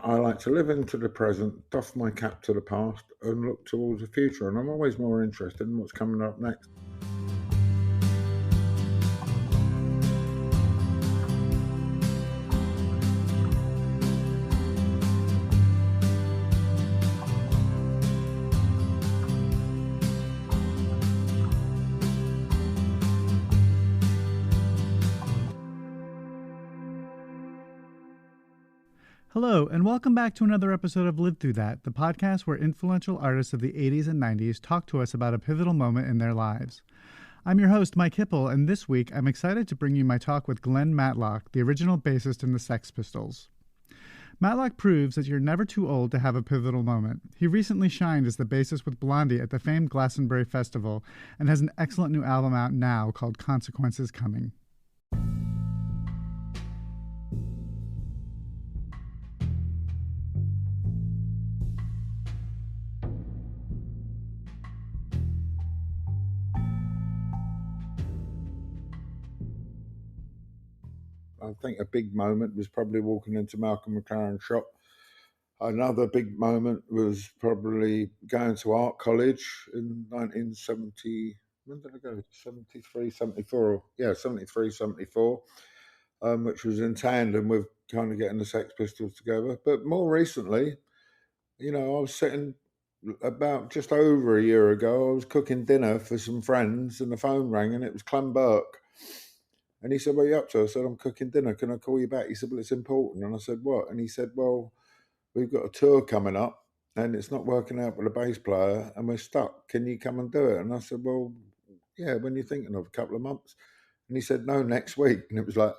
I like to live into the present, doff my cap to the past, and look towards the future. And I'm always more interested in what's coming up next. Hello, and welcome back to another episode of Live Through That, the podcast where influential artists of the 80s and 90s talk to us about a pivotal moment in their lives. I'm your host, Mike Hipple, and this week I'm excited to bring you my talk with Glen Matlock, the original bassist in the Sex Pistols. Matlock proves that you're never too old to have a pivotal moment. He recently shined as the bassist with Blondie at the famed Glastonbury Festival and has an excellent new album out now called Consequences Coming. I think a big moment was probably walking into Malcolm McLaren's shop. Another big moment was probably going to art college in 1970. When did I go? 73, 74. Yeah, 73, 74, which was in tandem with kind of getting the Sex Pistols together. But more recently, I was sitting about just over a year ago. I was cooking dinner for some friends, and the phone rang, and it was Clem Burke. And he said, "What are you up to?" I said, "I'm cooking dinner. Can I call you back?" He said, "Well, it's important." And I said, "What?" And he said, "Well, we've got a tour coming up, and it's not working out with a bass player, and we're stuck. Can you come and do it?" And I said, "Well, yeah, when are you thinking of? A couple of months?" And he said, "No, next week." And it was like,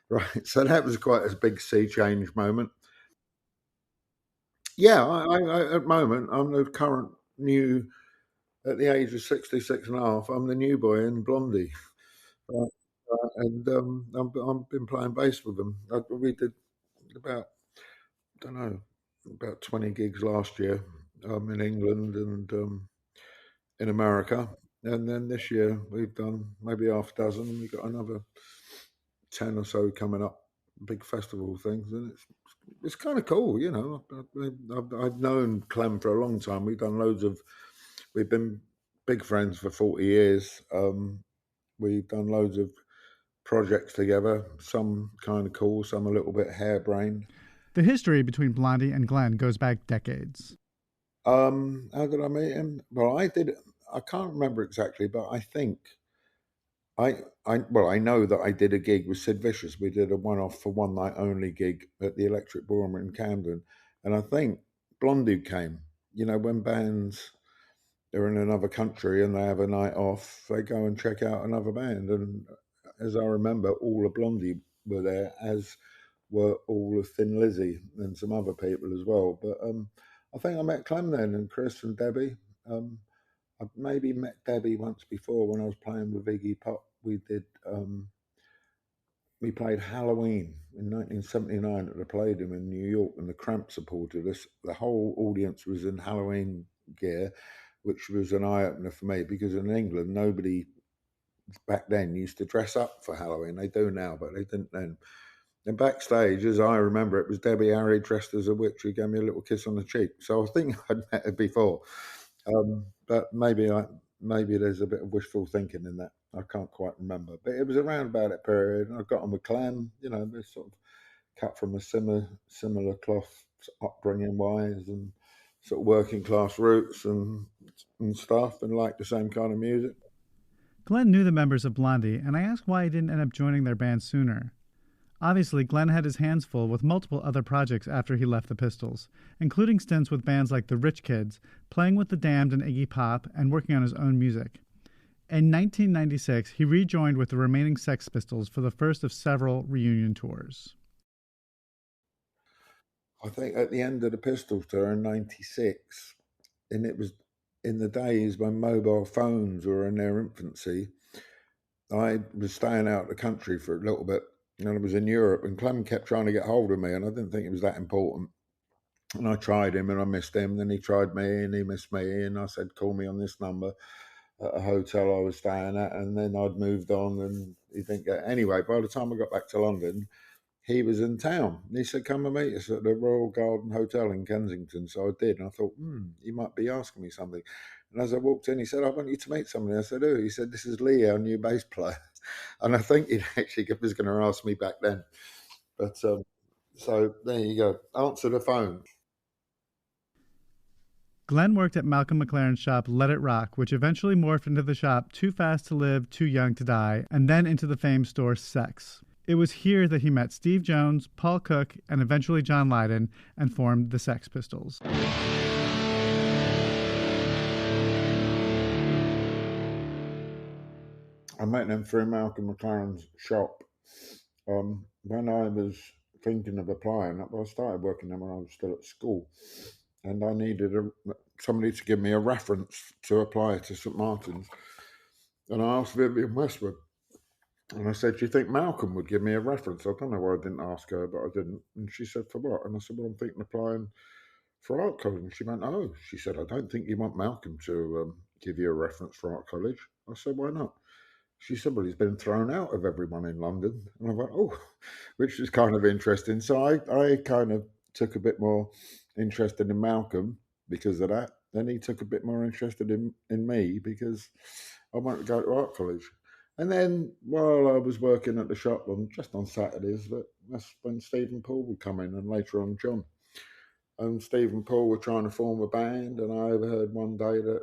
right. So that was quite a big sea change moment. Yeah, at the moment, I'm the current new, at the age of 66 and a half, I'm the new boy in Blondie. Uh, and I've been playing bass with them. We did about, I don't know, about 20 gigs last year in England and in America. And then this year we've done maybe half a dozen, and we've got another 10 or so coming up, big festival things. And it's kind of cool, I've known Clem for a long time. We've been big friends for 40 years. We've done loads of projects together, some kind of cool, some a little bit harebrained. The history between Blondie and Glen goes back decades. How did I meet him? Well, I can't remember exactly, but I think I know that I did a gig with Sid Vicious. We did a one-off for one night only gig at the Electric Ballroom in Camden, and I think Blondie came. When bands are in another country and they have a night off, they go and check out another band. And as I remember, all of Blondie were there, as were all of Thin Lizzy and some other people as well. But I think I met Clem then, and Chris and Debbie. I maybe met Debbie once before when I was playing with Iggy Pop. We played Halloween in 1979 at the Palladium in New York, and the Cramps supported us. The whole audience was in Halloween gear, which was an eye opener for me, because in England nobody back then used to dress up for Halloween. They do now, but they didn't then. And backstage, as I remember, it was Debbie Harry dressed as a witch who gave me a little kiss on the cheek. So I think I'd met her before, but maybe there's a bit of wishful thinking in that. I can't quite remember, but it was around about that period. And I got on with Clem. They're sort of cut from a similar cloth, upbringing wise, and sort of working class roots and stuff, and like the same kind of music. Glen knew the members of Blondie, and I asked why he didn't end up joining their band sooner. Obviously, Glen had his hands full with multiple other projects after he left the Pistols, including stints with bands like the Rich Kids, playing with the Damned and Iggy Pop, and working on his own music. In 1996, he rejoined with the remaining Sex Pistols for the first of several reunion tours. I think at the end of the Pistols tour in '96, and it was in the days when mobile phones were in their infancy, I was staying out of the country for a little bit, and I was in Europe, and Clem kept trying to get hold of me, and I didn't think it was that important. And I tried him, and I missed him. Then he tried me, and he missed me. And I said, "Call me on this number," at a hotel I was staying at. And then I'd moved on, and he didn't get. Anyway, by the time I got back to London, he was in town. And he said, come and meet us at the Royal Garden Hotel in Kensington. So I did. And I thought, he might be asking me something. And as I walked in, he said, I want you to meet somebody. I said, who? He said, this is Lee, our new bass player. And I think he actually was going to ask me back then. But so there you go. Answer the phone. Glen worked at Malcolm McLaren's shop Let It Rock, which eventually morphed into the shop Too Fast to Live, Too Young to Die, and then into the famed store Sex. It was here that he met Steve Jones, Paul Cook, and eventually John Lydon, and formed the Sex Pistols. I met them through Malcolm McLaren's shop. When I was thinking of applying, I started working there when I was still at school, and I needed somebody to give me a reference to apply to St Martin's. And I asked Vivian Westwood, and I said, do you think Malcolm would give me a reference? I don't know why I didn't ask her, but I didn't. And she said, for what? And I said, well, I'm thinking of applying for art college. And she went, oh. She said, I don't think you want Malcolm to give you a reference for art college. I said, why not? She said, well, he's been thrown out of everyone in London. And I went, oh, which is kind of interesting. So I kind of took a bit more interested in Malcolm because of that. Then he took a bit more interested in me because I wanted to go to art college. And then while I was working at the shop just on Saturdays, that's when Steve and Paul would come in, and later on John. And Steve and Paul were trying to form a band, and I overheard one day that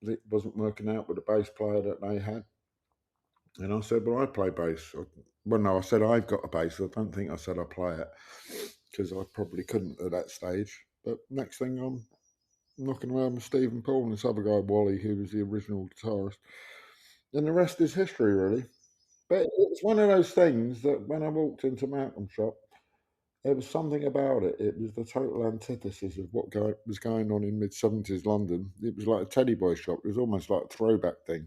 it wasn't working out with the bass player that they had. And I said, well, I play bass. Well, no, I said, I've got a bass. I don't think I said I play it because I probably couldn't at that stage. But next thing, I'm knocking around with Steve and Paul and this other guy, Wally, who was the original guitarist. And the rest is history, really. But it's one of those things that when I walked into Malcolm's shop, there was something about it. It was the total antithesis of what was going on in mid-70s London. It was like a teddy boy shop. It was almost like a throwback thing.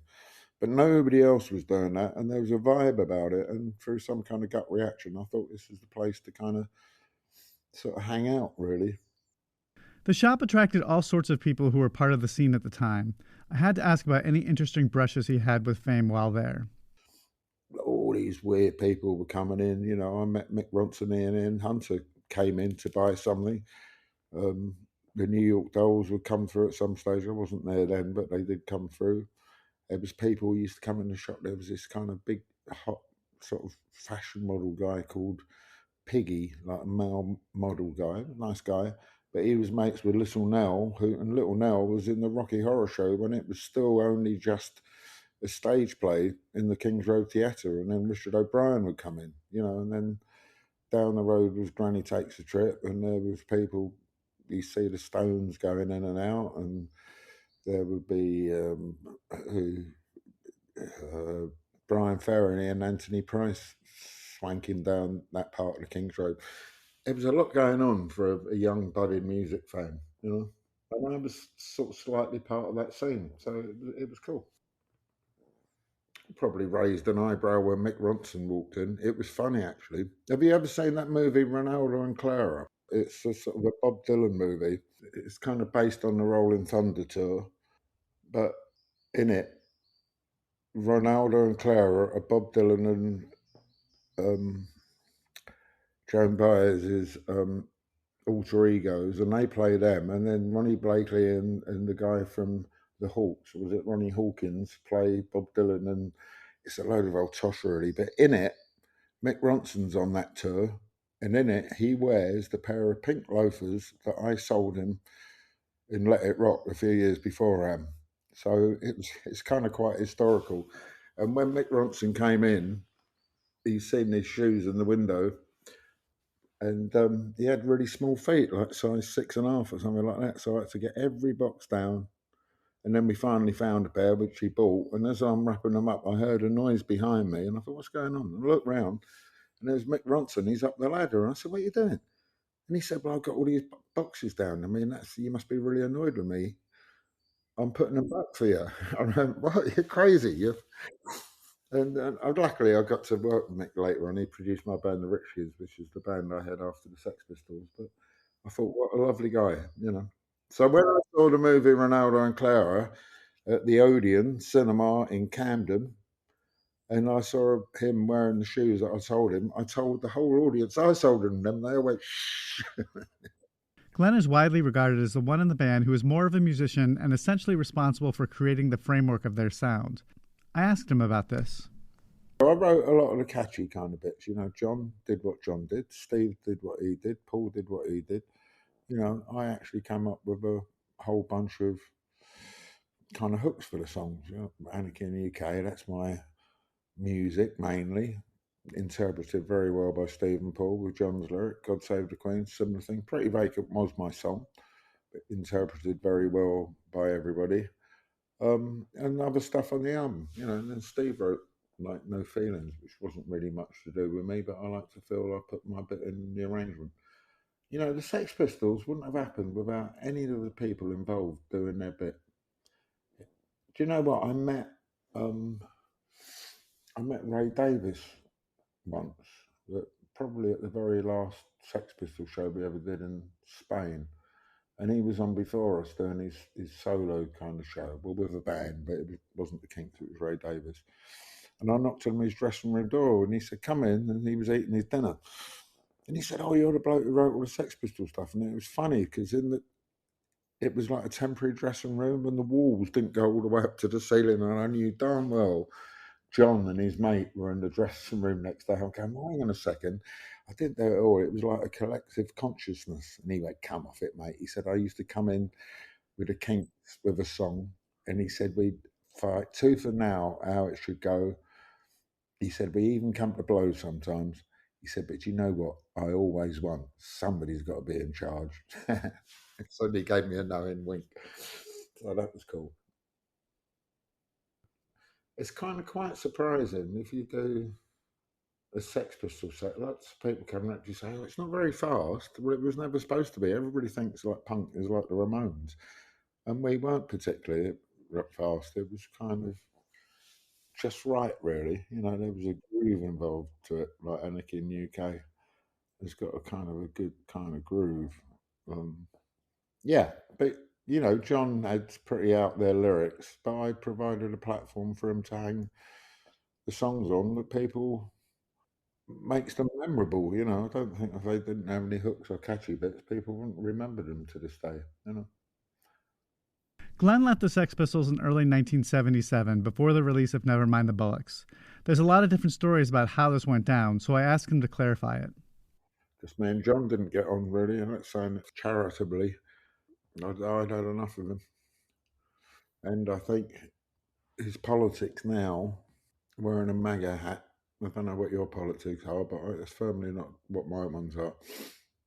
But nobody else was doing that, and there was a vibe about it. And through some kind of gut reaction, I thought this was the place to kind of sort of hang out, really. The shop attracted all sorts of people who were part of the scene at the time. I had to ask about any interesting brushes he had with fame while there. All these weird people were coming in. You know, I met Mick Ronson and Hunter came in to buy something. The New York Dolls would come through at some stage. I wasn't there then, but they did come through. There was people who used to come in the shop. There was this kind of big, hot sort of fashion model guy called Piggy, like a male model guy, nice guy. But he was mates with Little Nell, and Little Nell was in the Rocky Horror Show when it was still only just a stage play in the King's Road Theatre, and then Richard O'Brien would come in, you know, and then down the road was Granny Takes a Trip, and there was people, you see the Stones going in and out, and there would be Brian Ferry and Anthony Price swanking down that part of the King's Road. There was a lot going on for a young budding music fan, you know. And I was sort of slightly part of that scene, so it was cool. Probably raised an eyebrow when Mick Ronson walked in. It was funny, actually. Have you ever seen that movie, Ronaldo and Clara? It's a sort of a Bob Dylan movie. It's kind of based on the Rolling Thunder tour, but in it, Ronaldo and Clara are Bob Dylan and Joan Baez's alter egos, and they play them. And then Ronnie Blakely and the guy from the Hawks, was it Ronnie Hawkins, play Bob Dylan, and it's a load of old tosh, really. But in it, Mick Ronson's on that tour, and in it, he wears the pair of pink loafers that I sold him in Let It Rock a few years beforehand. So it's kind of quite historical. And when Mick Ronson came in, he's seen his shoes in the window, and he had really small feet, like size 6.5 or something like that. So I had to get every box down. And then we finally found a pair, which he bought. And as I'm wrapping them up, I heard a noise behind me. And I thought, what's going on? And I looked round, and there's Mick Ronson. He's up the ladder. And I said, what are you doing? And he said, well, I've got all these boxes down. I mean, you must be really annoyed with me. I'm putting them back for you. I went, what? You're crazy. And luckily, I got to work with Mick later on. He produced my band, The Richies, which is the band I had after the Sex Pistols. But I thought, what a lovely guy, you know. So when I saw the movie Ronaldo and Clara at the Odeon Cinema in Camden, and I saw him wearing the shoes that I told him. I told the whole audience I sold them. They all went, shh. Glen is widely regarded as the one in the band who is more of a musician and essentially responsible for creating the framework of their sound. I asked him about this. I wrote a lot of the catchy kind of bits. John did what John did. Steve did what he did. Paul did what he did. I actually came up with a whole bunch of kind of hooks for the songs. Anarchy in the UK, that's my music mainly, interpreted very well by Steve and Paul with John's lyric. God Save the Queen, similar thing. Pretty Vacant was my song, but interpreted very well by everybody. And other stuff on the album, and then Steve wrote like No Feelings, which wasn't really much to do with me, but I like to feel I put my bit in the arrangement. The Sex Pistols wouldn't have happened without any of the people involved doing their bit. Do you know what? Um, I met Ray Davis once, that probably at the very last Sex Pistols show we ever did in Spain. And he was on before us doing his solo kind of show, well, with a band, but wasn't the Kinks, it was Ray Davis. And I knocked on his dressing room door and he said, come in. And he was eating his dinner. And he said, oh, you're the bloke who wrote all the Sex Pistols stuff. And it was funny because it was like a temporary dressing room and the walls didn't go all the way up to the ceiling. And I knew darn well John and his mate were in the dressing room next day. I'm going, hang on a second. I didn't know it all. It was like a collective consciousness. And he went, come off it, mate. He said, I used to come in with the Kinks with a song. And he said, we'd fight tooth and nail how it should go. He said, we even come to blows sometimes. He said, but you know what? I always won. Somebody's got to be in charge. So he gave me a knowing wink. So that was cool. It's kind of quite surprising if you do a Sex Pistols set. Lots of people coming up to you say, oh, it's not very fast. Well, it was never supposed to be. Everybody thinks like punk is like the Ramones. And we weren't particularly fast. It was kind of just right, really. There was a groove involved to it, like Anarchy in the UK. It's got a kind of a good kind of groove. Um, yeah, but John had pretty out there lyrics, but I provided a platform for him to hang the songs on that people makes them memorable. I don't think if they didn't have any hooks or catchy bits, people wouldn't remember them to this day. Glen left the Sex Pistols in early 1977 before the release of Nevermind the Bollocks. There's a lot of different stories about how this went down, so I asked him to clarify it. Just me and John didn't get on really, and that's saying it charitably. I'd had enough of him, and I think his politics now, wearing a MAGA hat. I don't know what your politics are, but it's firmly not what my ones are.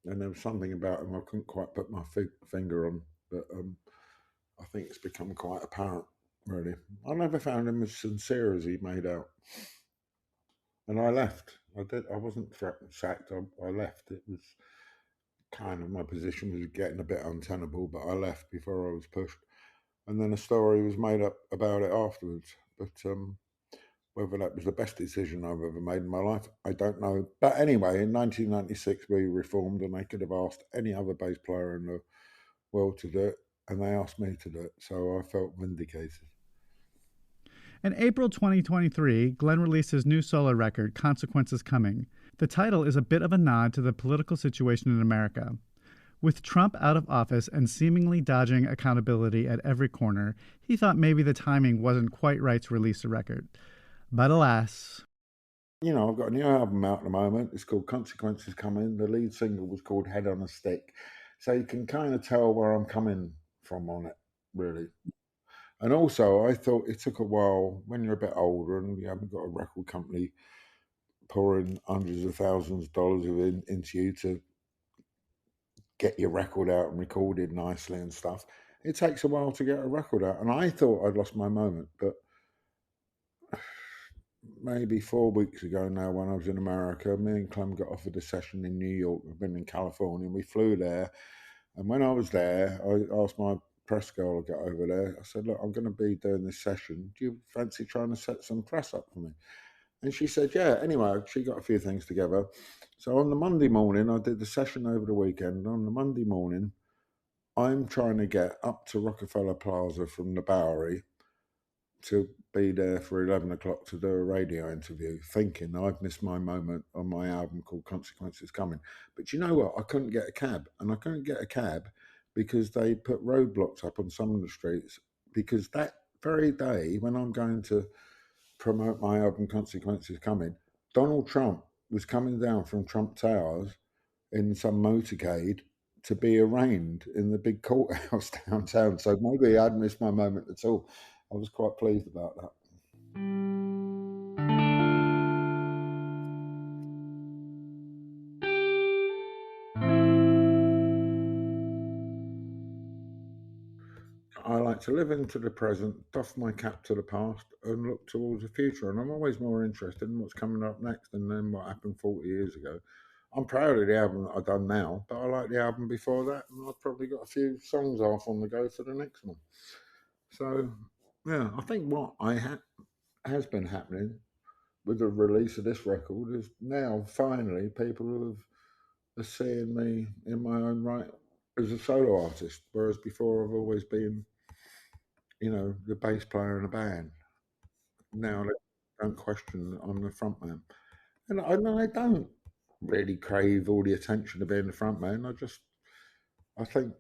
And there was something about him I couldn't quite put my finger on, but I think it's become quite apparent, really. I never found him as sincere as he made out. And I left. I wasn't threatened, sacked. I left. It was kind of my position was getting a bit untenable, but I left before I was pushed. And then a story was made up about it afterwards. But whether that was the best decision I've ever made in my life, I don't know. But anyway, in 1996, we reformed, and they could have asked any other bass player in the world to do it, and they asked me to do it. So I felt vindicated. In April 2023, Glen released his new solo record, Consequences Coming. The title is a bit of a nod to the political situation in America. With Trump out of office and seemingly dodging accountability at every corner, he thought maybe the timing wasn't quite right to release a record. But alas. I've got a new album out at the moment. It's called Consequences Coming. The lead single was called Head on a Stick. So you can kind of tell where I'm coming from on it, really. And also, I thought it took a while when you're a bit older and you haven't got a record company pouring hundreds of thousands of dollars into you to get your record out and recorded nicely and stuff. It takes a while to get a record out. And I thought I'd lost my moment, but maybe 4 weeks ago now, when I was in America, me and Clem got offered a session in New York. I've been in California, and we flew there. And when I was there, I asked my press girl to get over there. I said, look, I'm going to be doing this session. Do you fancy trying to set some press up for me? And she said, yeah. Anyway, she got a few things together. So on the Monday morning, I did the session over the weekend. On the Monday morning, I'm trying to get up to Rockefeller Plaza from the Bowery to be there for 11 o'clock to do a radio interview, thinking I've missed my moment on my album called Consequences Coming. But you know what? I couldn't get a cab, and I couldn't get a cab because they put roadblocks up on some of the streets, because that very day when I'm going to promote my album Consequences Coming, Donald Trump was coming down from Trump Towers in some motorcade to be arraigned in the big courthouse downtown. So maybe I'd missed my moment at all. I was quite pleased about that. I like to live into the present, doff my cap to the past, and look towards the future. And I'm always more interested in what's coming up next than then what happened 40 years ago. I'm proud of the album that I've done now, but I like the album before that, and I've probably got a few songs off on the go for the next one. So, yeah, I think what has been happening with the release of this record is now finally people are seeing me in my own right as a solo artist, whereas before I've always been, the bass player in a band. Now they don't question that I'm the front man. And I don't really crave all the attention of being the front man. I think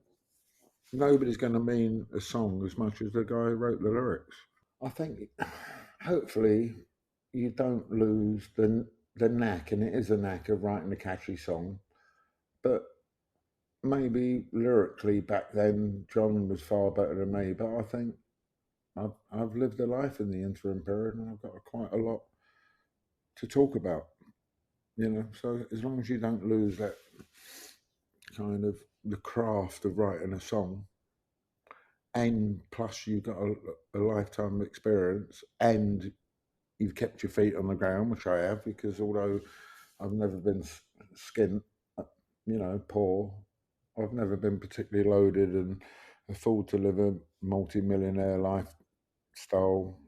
nobody's going to mean a song as much as the guy who wrote the lyrics. I think hopefully you don't lose the knack, and it is a knack of writing a catchy song. But maybe lyrically back then, John was far better than me. But I think I've lived a life in the interim period, and I've got quite a lot to talk about. So as long as you don't lose that kind of the craft of writing a song, and plus you've got a lifetime of experience, and you've kept your feet on the ground, which I have, because although I've never been skint, poor, I've never been particularly loaded and afford to live a multi-millionaire lifestyle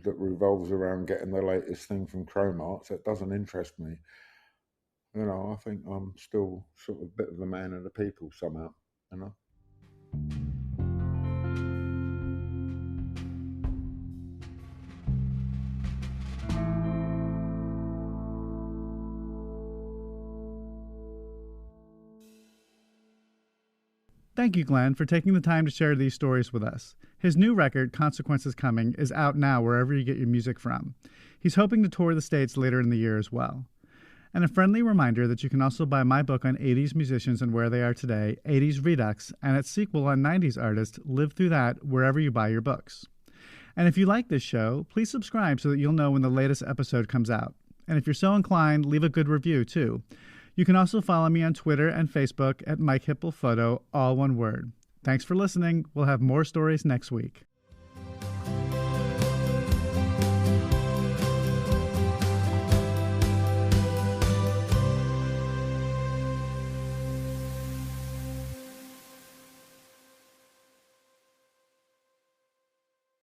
that revolves around getting the latest thing from Chromart. So it doesn't interest me. I think I'm still sort of a bit of a man of the people somehow, Thank you, Glenn, for taking the time to share these stories with us. His new record, Consequences Coming, is out now wherever you get your music from. He's hoping to tour the States later in the year as well. And a friendly reminder that you can also buy my book on 80s musicians and where they are today, 80s Redux, and its sequel on 90s artists, Live Through That, wherever you buy your books. And if you like this show, please subscribe so that you'll know when the latest episode comes out. And if you're so inclined, leave a good review, too. You can also follow me on Twitter and Facebook at Mike Hipple Photo, all one word. Thanks for listening. We'll have more stories next week.